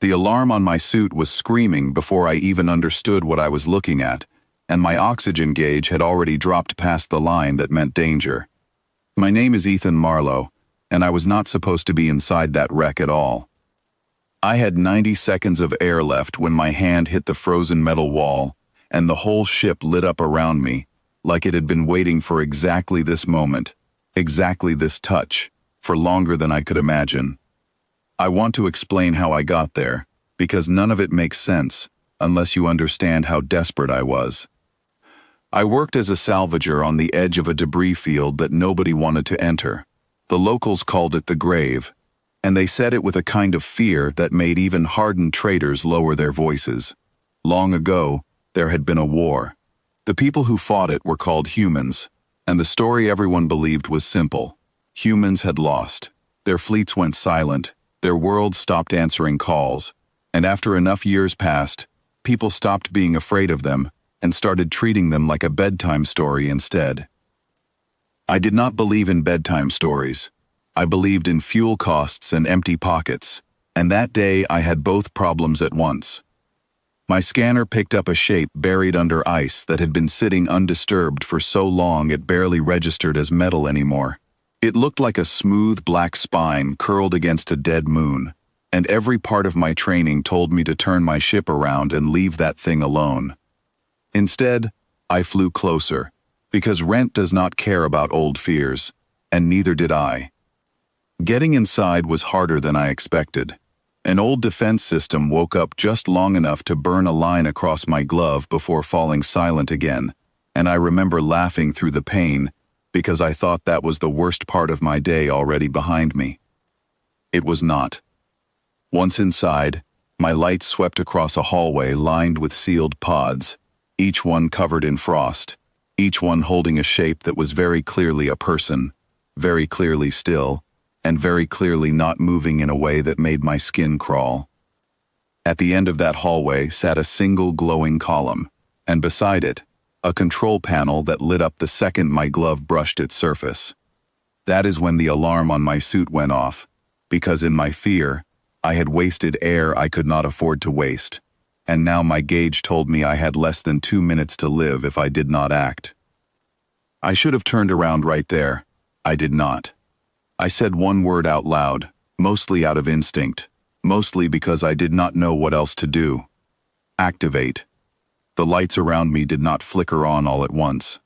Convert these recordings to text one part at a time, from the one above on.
The alarm on my suit was screaming before I even understood what I was looking at, and my oxygen gauge had already dropped past the line that meant danger. My name is Ethan Marlowe, and I was not supposed to be inside that wreck at all. I had 90 seconds of air left when my hand hit the frozen metal wall, and the whole ship lit up around me, like it had been waiting for exactly this moment, exactly this touch, for longer than I could imagine. I want to explain how I got there, because none of it makes sense unless you understand how desperate I was. I worked as a salvager on the edge of a debris field that nobody wanted to enter. The locals called it the grave, and they said it with a kind of fear that made even hardened traitors lower their voices. Long ago, there had been a war. The people who fought it were called humans, and the story everyone believed was simple. Humans had lost. Their fleets went silent. Their world stopped answering calls, and after enough years passed, people stopped being afraid of them and started treating them like a bedtime story instead. I did not believe in bedtime stories. I believed in fuel costs and empty pockets, and that day I had both problems at once. My scanner picked up a shape buried under ice that had been sitting undisturbed for so long it barely registered as metal anymore. It looked like a smooth black spine curled against a dead moon, and every part of my training told me to turn my ship around and leave that thing alone. Instead, I flew closer, because Rent does not care about old fears, and neither did I. Getting inside was harder than I expected. An old defense system woke up just long enough to burn a line across my glove before falling silent again, and I remember laughing through the pain because I thought that was the worst part of my day already behind me. It was not. Once inside, my light swept across a hallway lined with sealed pods, each one covered in frost, each one holding a shape that was very clearly a person, very clearly still, and very clearly not moving in a way that made my skin crawl. At the end of that hallway sat a single glowing column, and beside it, a control panel that lit up the second my glove brushed its surface. That is when the alarm on my suit went off, because in my fear, I had wasted air I could not afford to waste, and now my gauge told me I had less than 2 minutes to live if I did not act. I should have turned around right there. I did not. I said one word out loud, mostly out of instinct, mostly because I did not know what else to do. Activate. The lights around me did not flicker on all at once.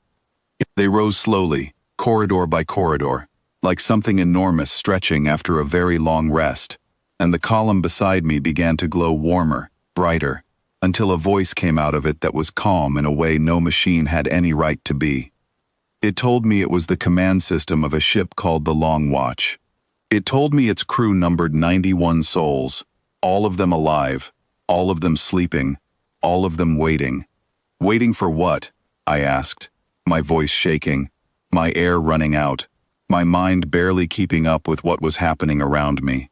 They rose slowly, corridor by corridor, like something enormous stretching after a very long rest, and the column beside me began to glow warmer, brighter, until a voice came out of it that was calm in a way no machine had any right to be. It told me it was the command system of a ship called the Long Watch. It told me its crew numbered 91 souls, all of them alive, all of them sleeping, all of them waiting. Waiting for what? I asked, my voice shaking, my air running out, my mind barely keeping up with what was happening around me.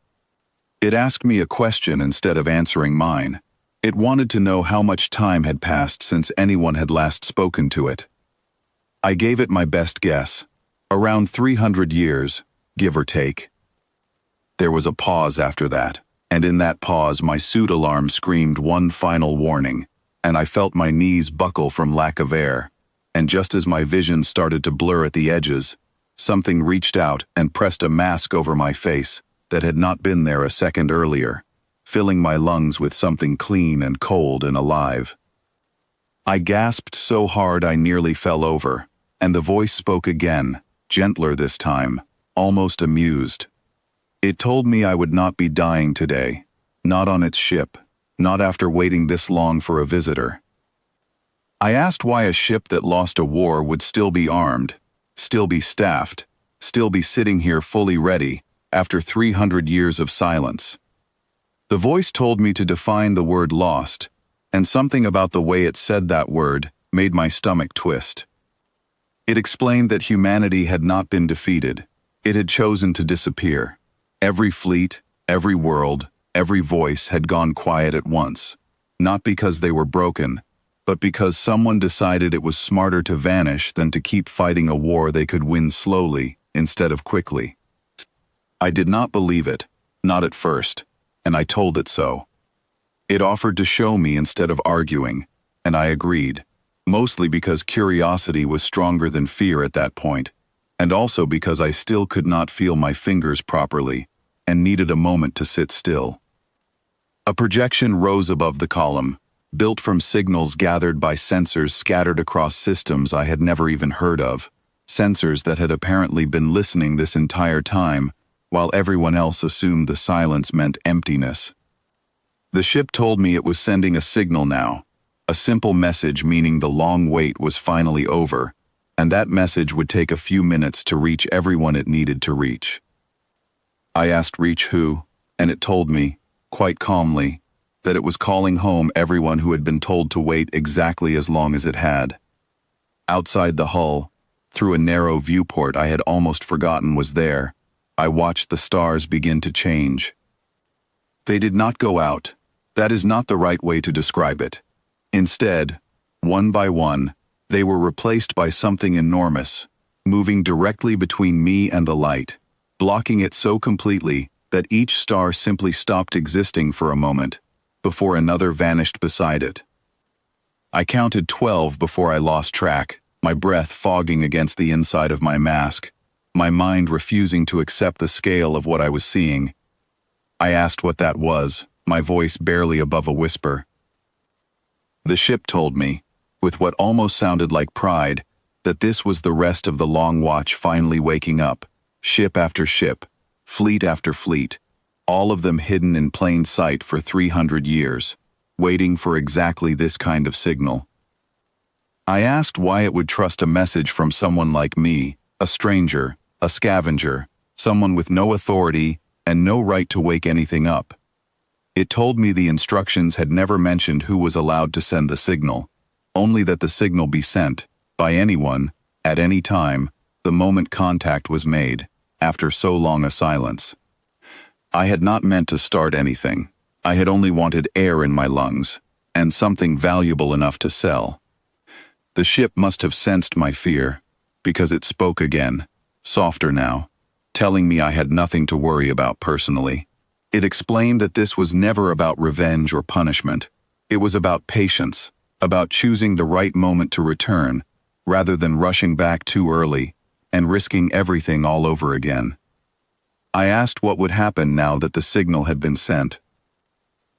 It asked me a question instead of answering mine. It wanted to know how much time had passed since anyone had last spoken to it. I gave it my best guess. Around 300 years, give or take. There was a pause after that, and in that pause my suit alarm screamed one final warning, and I felt my knees buckle from lack of air, and just as my vision started to blur at the edges, something reached out and pressed a mask over my face that had not been there a second earlier, filling my lungs with something clean and cold and alive. I gasped so hard I nearly fell over, and the voice spoke again, gentler this time, almost amused. It told me I would not be dying today, not on its ship, not after waiting this long for a visitor. I asked why a ship that lost a war would still be armed, still be staffed, still be sitting here fully ready after 300 years of silence. The voice told me to define the word lost, and something about the way it said that word made my stomach twist. It explained that humanity had not been defeated. It had chosen to disappear. Every fleet, every world, every voice had gone quiet at once, not because they were broken, but because someone decided it was smarter to vanish than to keep fighting a war they could win slowly instead of quickly. I did not believe it, not at first, and I told it so. It offered to show me instead of arguing, and I agreed, mostly because curiosity was stronger than fear at that point, and also because I still could not feel my fingers properly and needed a moment to sit still. A projection rose above the column, built from signals gathered by sensors scattered across systems I had never even heard of, sensors that had apparently been listening this entire time, while everyone else assumed the silence meant emptiness. The ship told me it was sending a signal now, a simple message meaning the long wait was finally over, and that message would take a few minutes to reach everyone it needed to reach. I asked reach who, and it told me, quite calmly, that it was calling home everyone who had been told to wait exactly as long as it had. Outside the hull, through a narrow viewport I had almost forgotten was there, I watched the stars begin to change. They did not go out. That is not the right way to describe it. Instead, one by one, they were replaced by something enormous, moving directly between me and the light, blocking it so completely that each star simply stopped existing for a moment, before another vanished beside it. I counted 12 before I lost track, my breath fogging against the inside of my mask, my mind refusing to accept the scale of what I was seeing. I asked what that was, my voice barely above a whisper. The ship told me, with what almost sounded like pride, that this was the rest of the long watch finally waking up, ship after ship, fleet after fleet, all of them hidden in plain sight for 300 years, waiting for exactly this kind of signal. I asked why it would trust a message from someone like me, a stranger, a scavenger, someone with no authority and no right to wake anything up. It told me the instructions had never mentioned who was allowed to send the signal, only that the signal be sent, by anyone, at any time, the moment contact was made, after so long a silence. I had not meant to start anything. I had only wanted air in my lungs, and something valuable enough to sell. The ship must have sensed my fear, because it spoke again, softer now, telling me I had nothing to worry about personally. It explained that this was never about revenge or punishment. It was about patience, about choosing the right moment to return, rather than rushing back too early and risking everything all over again. I asked what would happen now that the signal had been sent.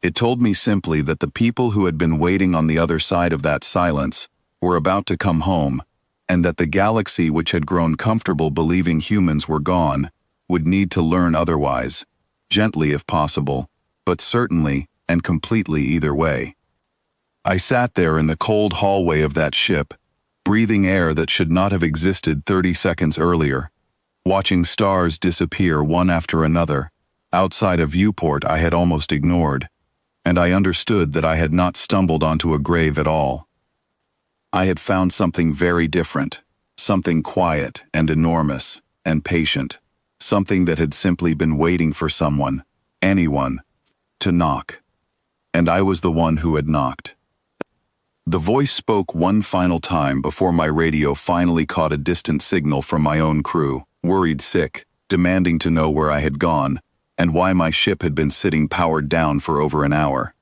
It told me simply that the people who had been waiting on the other side of that silence were about to come home, and that the galaxy which had grown comfortable believing humans were gone would need to learn otherwise, gently if possible, but certainly and completely either way. I sat there in the cold hallway of that ship, breathing air that should not have existed 30 seconds earlier, watching stars disappear one after another, outside a viewport I had almost ignored, and I understood that I had not stumbled onto a grave at all. I had found something very different, something quiet and enormous and patient, something that had simply been waiting for someone, anyone, to knock. And I was the one who had knocked. The voice spoke one final time before my radio finally caught a distant signal from my own crew, worried sick, demanding to know where I had gone, and why my ship had been sitting powered down for over an hour.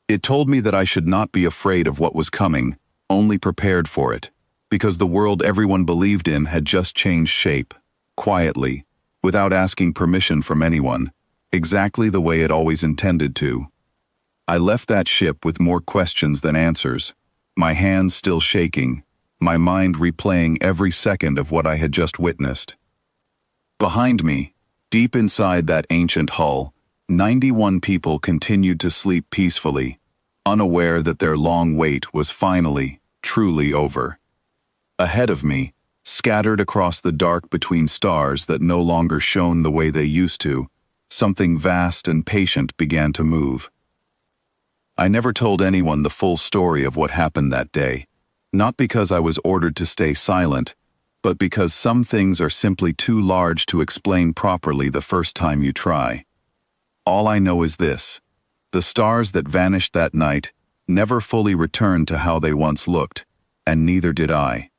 It told me that I should not be afraid of what was coming, only prepared for it, because the world everyone believed in had just changed shape, quietly, without asking permission from anyone, exactly the way it always intended to. I left that ship with more questions than answers, my hands still shaking, my mind replaying every second of what I had just witnessed. Behind me, deep inside that ancient hull, 91 people continued to sleep peacefully, unaware that their long wait was finally, truly over. Ahead of me, scattered across the dark between stars that no longer shone the way they used to, something vast and patient began to move. I never told anyone the full story of what happened that day, not because I was ordered to stay silent, but because some things are simply too large to explain properly the first time you try. All I know is this: the stars that vanished that night never fully returned to how they once looked, and neither did I.